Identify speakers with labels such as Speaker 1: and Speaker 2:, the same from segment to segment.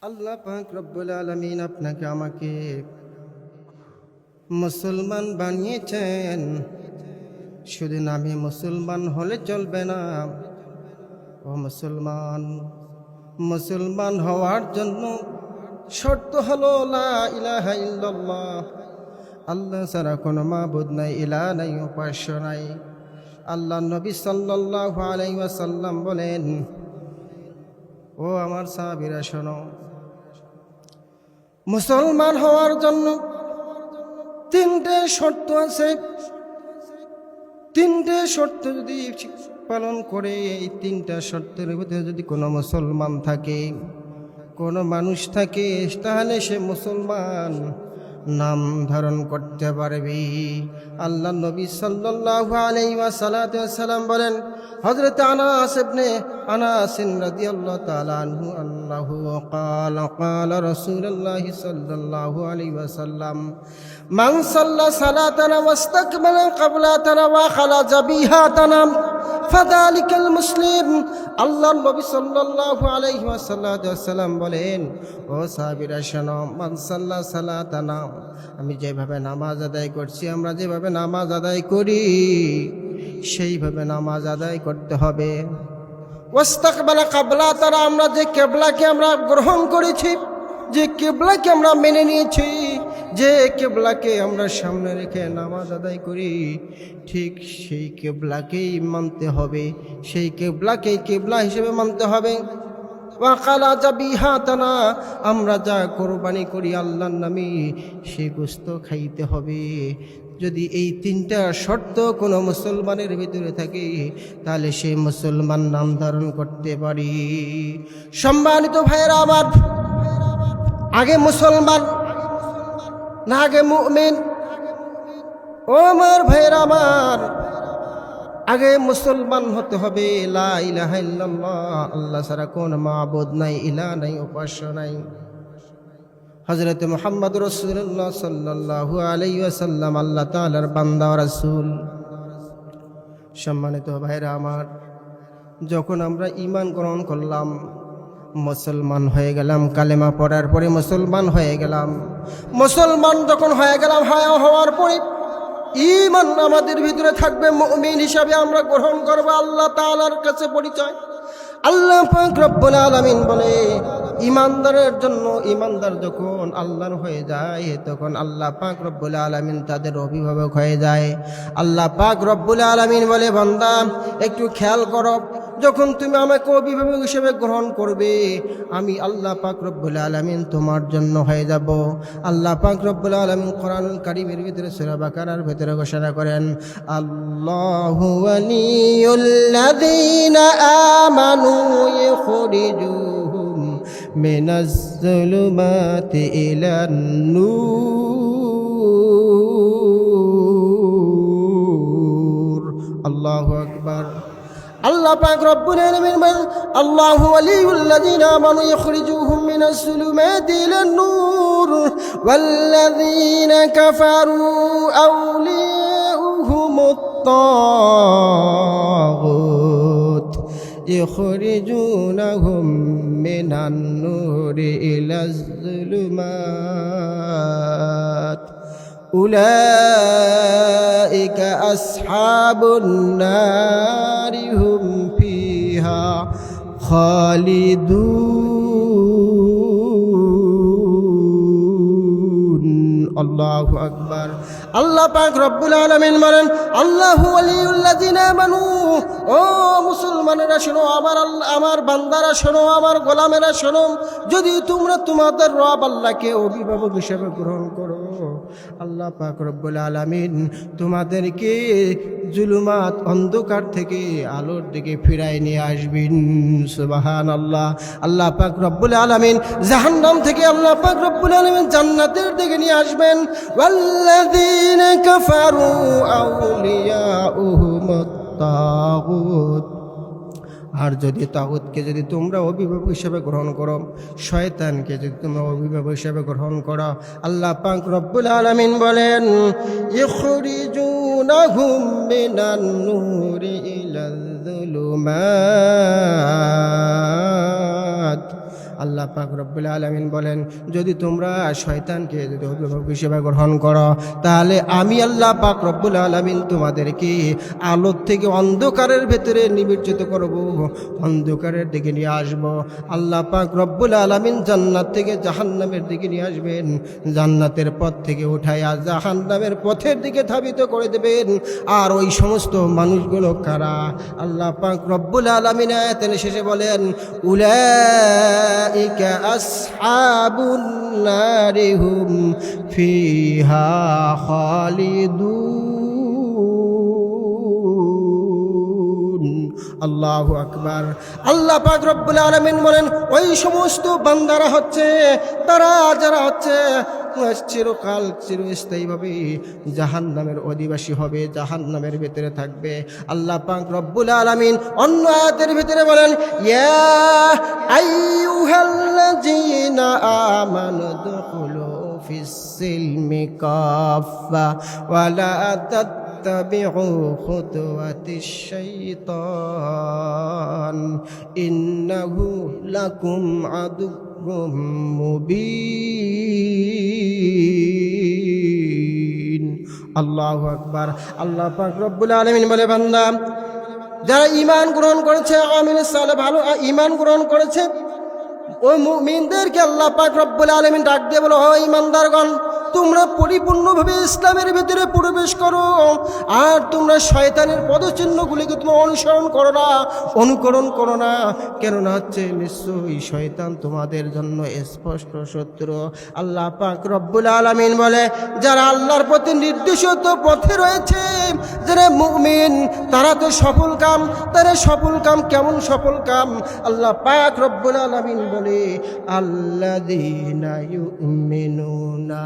Speaker 1: আল্লাহ পাক রব্বুল আলামিন আপনাকে আমাকে মুসলমান বানিয়েছেন। শুধু নামে মুসলমান হলে চলবে না। ও মুসলমান, মুসলমান হওয়ার জন্য শর্ত হলো লা ইলাহা ইল্লাল্লাহ, আল্লাহ ছাড়া কোনো মাবুদ নাই, ইলাহ নাই, উপাস্য নাই। আল্লাহ নবী সাল্লাল্লাহু আলাইহি ওয়াসাল্লাম বলেন, ও আমার সাহাবীরা শোনো, মুসলমান হওয়ার জন্য তিনটে শর্ত আছে। তিনটে শর্ত যদি পালন করে, এই তিনটা শর্তের ভিতরে যদি কোনো মুসলমান থাকে, কোনো মানুষ থাকে, তাহলে সে মুসলমান নাম ধারণ করতে পারবে। আল্লাহ নবী সাল্লাল্লাহু আলাইহি ওয়াসাল্লাম বলেন, হযরত আনাস ইবনে আনাস রাদিয়াল্লাহু তাআলা আনহু আল্লাহু ক্বালা ক্বালা রাসূলুল্লাহ সাল্লাল্লাহু আলাইহি ওয়াসাল্লাম, মান সাল্লা সালাতানা ওয়াস্তাকবালা কিবলাতানা ওয়া খালাজা বিহাতানা ফাযালিকাল মুসলিম। আল্লাহ নবী সাল্লাল্লাহু আলাইহি ওয়াসাল্লাম বলেন, ও সাহাবীরা শোনো, মান সাল্লা সালাতানা, আমি যেভাবে নামাজ আদায় করছি, আমরা যেভাবে নামাজ আদায় করি সেইভাবে নামাজ আদায় করতে হবে। ওয়াস্তাকবালা কিবলাতানা, আমরা যে কিবলাকে আমরা গ্রহণ করেছি, যে কিবলাকে আমরা মেনে নিয়েছি, যে কিবলাকে আমরা সামনে রেখে নামাজ আদায় করি, ঠিক সেই কিবলাকেই মানতে হবে, সেই কিবলাকেই কিবলা হিসেবে মানতে হবে। ওয়া খালাজা বিহাতানা, আমরা যা কোরবানি করি আল্লাহর নামে, সেই গোশত খাইতে হবে। যদি এই তিনটা শর্ত কোনো মুসলমানের ভিতরে থাকে, তাহলে সেই মুসলমান নাম ধারণ করতে পারি। সম্মানিত ভাইয়েরা আমার, আগে মুসলমান না আগে মুমিন? ও আমার ভাইয়েরা আমার, আগে মুসলমান হতে হবে। লা ইলাহা ইল্লাল্লাহ, আল্লাহ ছাড়া কোন মাবুদ নাই, ইলাহ নাই, উপাস্য নাই। হযরত মুহাম্মদ রাসূলুল্লাহ সাল্লাল্লাহু আলাইহি ওয়াসাল্লাম আল্লাহ তাআলার বান্দা ও রাসূল। সম্মানিত ভাইরা আমার, যখন আমরা ঈমান গ্রহণ করলাম, মুসলমান হয়ে গেলাম, কালেমা পড়ার পরে মুসলমান হয়ে গেলাম। মুসলমান যখন হয়ে গেলাম, হওয়ার পরে ঈমান আমাদের ভিতরে থাকবে, মুমিন হিসাবে আমরা গ্রহণ করব আল্লাহ তাআলার কাছে পরিচয়। আল্লাহ পাক রব্বুল আলামিন বলে, ঈমানদারের জন্য, ঈমানদার যখন আল্লাহর হয়ে যায়, তখন আল্লাহ পাক রব্বুল আলামিন তাদের অভিভাবক হয়ে যায়। আল্লাহ পাক রব্বুল আলামিন বলে, বান্দা একটু খেয়াল করো, যখন তুমি আমাকে অভিভাবক হিসেবে গ্রহণ করবে, আমি আল্লাহ পাক রব্বুল আলামিন তোমার জন্য হয়ে যাব। আল্লাহ পাক রব্বুল আলামিন কোরআনুল কারীমের ভিতরে সূরা বাকারার ভিতরে ঘোষণা করেন, আল্লাহু ওয়ালিয়ুল্লাযীনা আমানু ইখরিজুহুম মিনাজ যুলুমাতি ইলান নূর। আল্লাহু আকবার। আল্লাহ পাক রব্বুল আলামিন বলেন, আল্লাহু ওয়ালিয়ুল্লাযীনা আমানু ইখরিজুহুম মিনাজ যুলুমাতি ইলান নূর ওয়াল্লাযীনা কাফারু আউলিয়াউহুমুত তাগুত ইখরিজুনাহুম মিনান নূরি ইলাজ যুলুমাত উলাইকা আসহাবুন নারি হুম ফিহা খালিদুন। আল্লাহু আকবার। আল্লাহ পাক রব্বুল আলামিন বলেন, আল্লাহু ওয়ালিয়ুল্লাযীনা আমানু, ও মুসলমানেরা শোনো, আমার বান্দারা শোনো, আমার গোলামেরা শোনো, যদি তোমরা তোমাদের রব আল্লাহকে অভিভাবক হিসেবে গ্রহণ করো, আল্লাহ পাক রব্বুল আলামিন তোমাদেরকে জুলুমাত, অন্ধকার থেকে আলোর দিকে ফিরায় নিয়ে আসবেন। সুবহানাল্লাহ। আল্লাহ পাক রব্বুল আলামিন জাহান্নাম থেকে আল্লাহ পাক রব্বুল আলামিন জান্নাতের দিকে নিয়ে আসবেন। ওয়াল্লাযীনা কাফারু আউলিয়াউহুমুত তাগুত, আর যদি তাগুতকে যদি তোমরা অভিভাবক হিসেবে গ্রহণ করো, শয়তানকে যদি তোমরা অভিভাবক হিসেবে গ্রহণ করো, আল্লাহ পাক রব্বুল আলামিন বলেন, ইখরিজুনাহুম মিনান নূরি ইলাল যুলুমাত আল্লাহ পাক রব্বুল আলামিন বলেন, যদি তোমরা শয়তানকে যদি অভিভাবক হিসেবে গ্রহণ করো, তাহলে আমি আল্লাহ পাক রব্বুল আলামিন তোমাদেরকে আলোর থেকে অন্ধকারের ভেতরে নিবৃত্ত করব, অন্ধকারের দিকে নিয়ে আসব। আল্লাহ পাক রব্বুল আলামিন জান্নাত থেকে জাহান্নামের দিকে নিয়ে আসবেন, জান্নাতের পথ থেকে উঠাইয়া জাহান্নামের পথের দিকে ধাবিত করে দেবেন। আর ওই সমস্ত মানুষগুলো কারা? আল্লাহ পাক রব্বুল আলামিন আয়াতের শেষে বলেন, উলাইকা আসহাবুন নারি হুম ফিহা খালিদুন। আল্লাহু আকবার। আল্লাহ পাক রব্বুল আলামিন বলেন, ওই সমস্ত বান্দারা হচ্ছে তারা যারা হচ্ছে চিরকাল চিরস্থায়ীভাবে জাহান্নামের অধিবাসী হবে, জাহান্নামের ভিতরে থাকবে। আল্লাহ পাক রব্বুল আলামিন অন্য আয়াতের ভিতরে বলেন, ইয়া আইয়ুহাল্লাযীনা আমানু দুখুলু ফিস সিলমি কাফা ওয়া লা তাত্তাবিউ খুতুওয়াতিশ শাইতান ইন্নাহু লাকুম আদুউম মুবিন। আল্লাহু আকবার। আল্লাহ পাক রব্বুল আলামিন বলে, বান্দা যারা ঈমান গ্রহণ করেছে, আমিল সালেহ ভালো ঈমান গ্রহণ করেছে, ওই মুমিনদেরকে আল্লাহ পাক রব্বুল আলামিন ডাক দিয়ে বলো, ও ঈমানদারগণ, তোমরা পরিপূর্ণভাবে ইসলামের ভিতরে প্রবেশ করো, আর তোমরা শয়তানের পদচিহ্নগুলিকে তোমরা অনুকরণ করো না। কেননা হচ্ছে নিশ্চয়ই শয়তান তোমাদের জন্য স্পষ্ট শত্রু। আল্লাহ পাক রব্বুল আলামিন বলে, যারা আল্লাহর প্রতি নির্দেশিত পথে রয়েছে, যারা মুমিন, তারা তো সফল কাম। তারা সফল কাম কেমন সফল কাম? আল্লাহ পাক রব্বুল আলামিন বলে, আল্লাযীনা ইউমিনুনা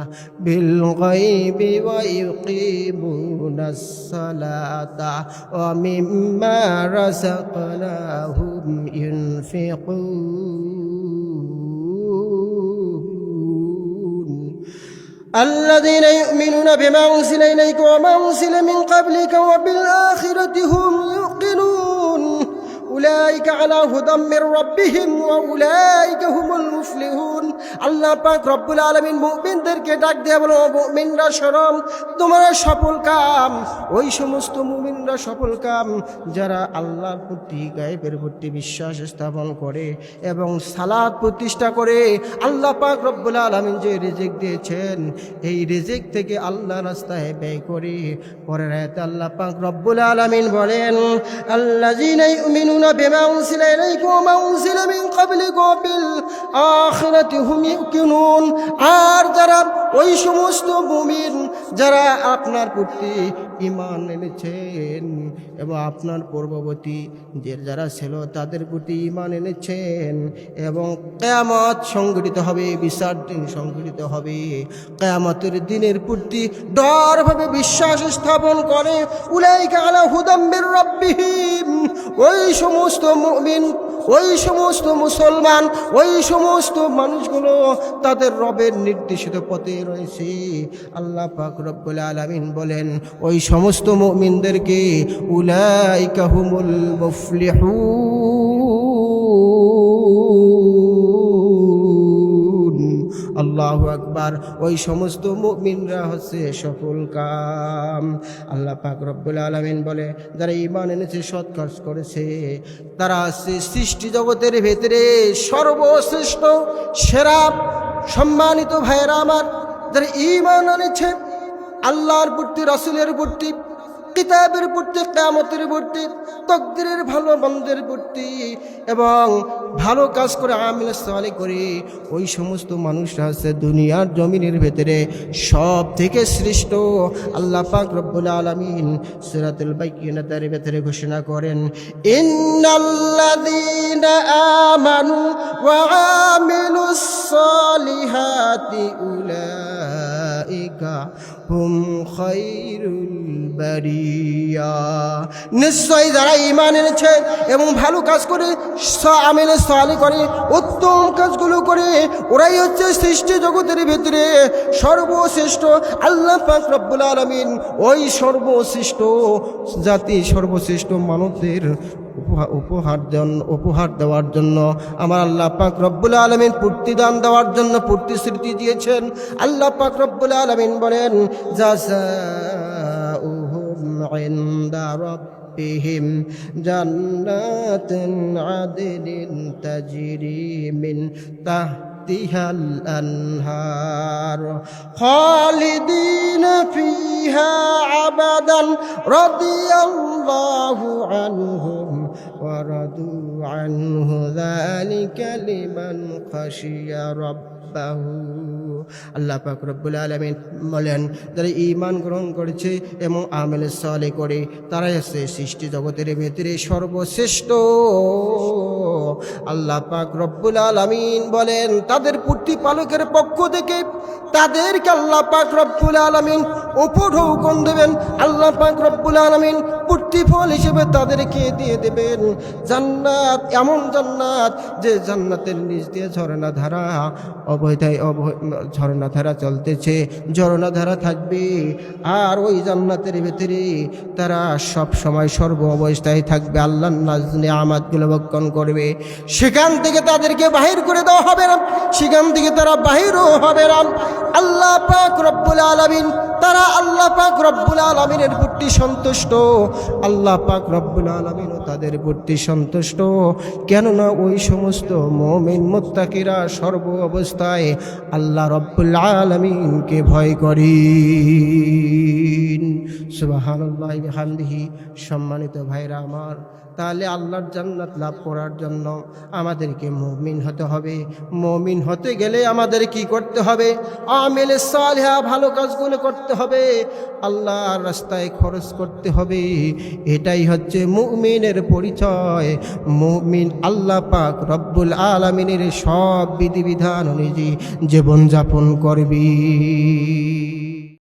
Speaker 1: বিল গায়বি ওয়া ইউকিমুনাস সালাতা ওয়া মিম্মা রাযাকনাহুম ইউনফিকুন। الذين يؤمنون بما أنزل إليك وما أنزل من قبلك وبالآخرة هم يوقنون أولئك على هدى من ربهم وأولئك هم المفلحون। আল্লাহ পাক রব্বুল আলামিন মুমিনদেরকে ডাক দিয়ে বলো, মুমিনরা শোনো, তোমরা সফল কাম। ওই সমস্ত মুমিনরা সফল কাম যারা আল্লাহর প্রতি গায়েবের প্রতি বিশ্বাস স্থাপন করে এবং সালাত প্রতিষ্ঠা করে। আল্লাহ পাক রব্বুল আলামিন যে রিজিক দিয়েছেন, এই রিজিক থেকে আল্লাহ রাস্তায় ব্যয় করে। পরের আয়াতে আল্লাহ পাক রব্বুল আলামিন বলেন, আল্লাযীনা ইউমিনুনা বিমা উনজিলা ইলাইকা ওয়া মা উনজিলা মিন ক্বাবলিকা ওয়া বিল আখিরাতি হুম ইউকিনুন। আর যারা ওই সমস্ত মুমিন যারা আপনার প্রতি ঈমান এনেছেন এবং আপনার পূর্ববর্তী যে যারা ছিল তাদের প্রতি ঈমান এনেছেন, এবং কিয়ামত সংঘটিত হবে, বিচার দিন সংঘটিত হবে, কিয়ামতের দিনের প্রতি দৃঢ়ভাবে বিশ্বাস স্থাপন করে, উলাইকা আলা হুদাম মির রাব্বিহিম। ওই সমস্ত মুমিন, ওই সমস্ত মুসলমান, ওই সমস্ত মানুষগুলো তাদের রবের নির্দেশিত পথে রয়েছে। আল্লাহ পাক রব্বুল আলামিন বলেন, ওই সমস্ত মুমিনদেরকে উলাইকা হুমুল মুফলিহুন। আল্লাহু আকবার। ওই সমস্ত মুমিনরা হচ্ছে সফল কাম। আল্লাহ পাক রব্বুল আলামিন বলে, যারা ঈমান এনেছে, সৎ কাজ করেছে, তারা হচ্ছে সৃষ্টি জগতের ভেতরে সর্বশ্রেষ্ঠ সেরা সম্মানিত ভাইয়েরা আমার। যারা ঈমান এনেছে আল্লাহর প্রতি, রাসূলের প্রতি, কিতাবের প্রতি, কিয়ামতের প্রতি, তাকদীরের ভালো মন্দের প্রতি, এবং ভালো কাজ করে আমিল সালেহ করে, ওই সমস্ত মানুষরা আছে দুনিয়ার জমিনের ভেতরে সব থেকে শ্রেষ্ঠ। আল্লাহ পাক রব্বুল আলামিন সূরাতুল বাইয়িনাতের ভেতরে ঘোষণা করেন, ইন্নাল্লাযীনা আমানু ওয়া আমিলুস সালিহাতি উলাইকা হুম খায়রুল বারিয়া। নিশ্চয়ই যারা ঈমান এনেছে এবং ভালো কাজ করে আমিল সালেহ করে, উত্তম কাজগুলো করে ওরাই হচ্ছে সৃষ্টি জগতের ভিতরে সর্বশ্রেষ্ঠ। আল্লাহ পাক রব্বুল আলামিন ওই সর্বশ্রেষ্ঠ জাতি, সর্বশ্রেষ্ঠ মানবদের উপহার দেওয়ার জন্য আমার আল্লাহ পাক রব্বুল আলামিন প্রতিদান দেওয়ার জন্য প্রতিশ্রুতি দিয়েছেন। আল্লাহ পাক রব্বুল আলামিন বলেন, জাযাউহুম ইনদা রাব্বিহিম জান্নাতুন আদনিন তাজরি মিন তাহতিহাল আনহার খালিদিনা ফিহা আবাদান রাদিয়াল্লাহু আনহুম ওয়া রাদু আনহু যালিকা লিমান খাশিয়া রাব্বাহু। আল্লাহ পাক রব্বুল আলামিন বলেন, যারা ঈমান গ্রহণ করেছে এবং আমল সালেহ করে তারাই আছে সৃষ্টি জগতের ভিতরে সর্বশ্রেষ্ঠ। আল্লাহ পাক রব্বুল আলামিন বলেন, তাদের প্রতিপালকের পক্ষ থেকে তাদেরকে আল্লাহ পাক রব্বুল আলামিন উপঢৌকন দেবেন। আল্লাহ পাক রব্বুল আলামিন প্রতিফল হিসেবে তাদেরকে দিয়ে দেবেন জান্নাত, এমন জান্নাত যে জান্নাতের নিচ দিয়ে ঝর্ণাধারা ঝর্ণাধারা চলতেছে, ঝর্ণাধারা থাকবে। আর ওই জান্নাতের ভিতরে তারা সব সময় সর্ব অবস্থায় থাকবে, আল্লাহর নিয়ামতগুলো ভক্ষণ করবে। সেখান থেকে তাদেরকে বাহির করে দেওয়া হবে না, সেখান থেকে তারা বাহিরও হবে না। আল্লাহ পাক রব্বুল আলামিন, তারা আল্লাহ পাক রব্বুল আলামিনের প্রতি সন্তুষ্ট। আল্লাহ পাক রব্বুল আলামিনও তাদের প্রতি সন্তুষ্ট। কেননা ওই সমস্ত মুমিন মুত্তাকিরা সর্ব অবস্থায় আল্লাহ রব্বুল আলামিনকে ভয় করেন। সুবহানাল্লাহি ওয়া বিহামদিহি। সম্মানিত ভাইরা আমার, তাহলে আল্লাহর জান্নাত লাভ করার জন্য আমাদেরকে মুমিন হতে হবে। মুমিন হতে গেলে আমাদের কি করতে হবে? আমলে সালেহ, ভালো কাজগুলো করতে হবে, আল্লাহর রাস্তায় খরচ করতে হবে। এটাই হচ্ছে মুমিনের পরিচয়। মুমিন আল্লাহ পাক রব্বুল আলামিনের সব বিধিবিধান অনুযায়ী জীবনযাপন করবি।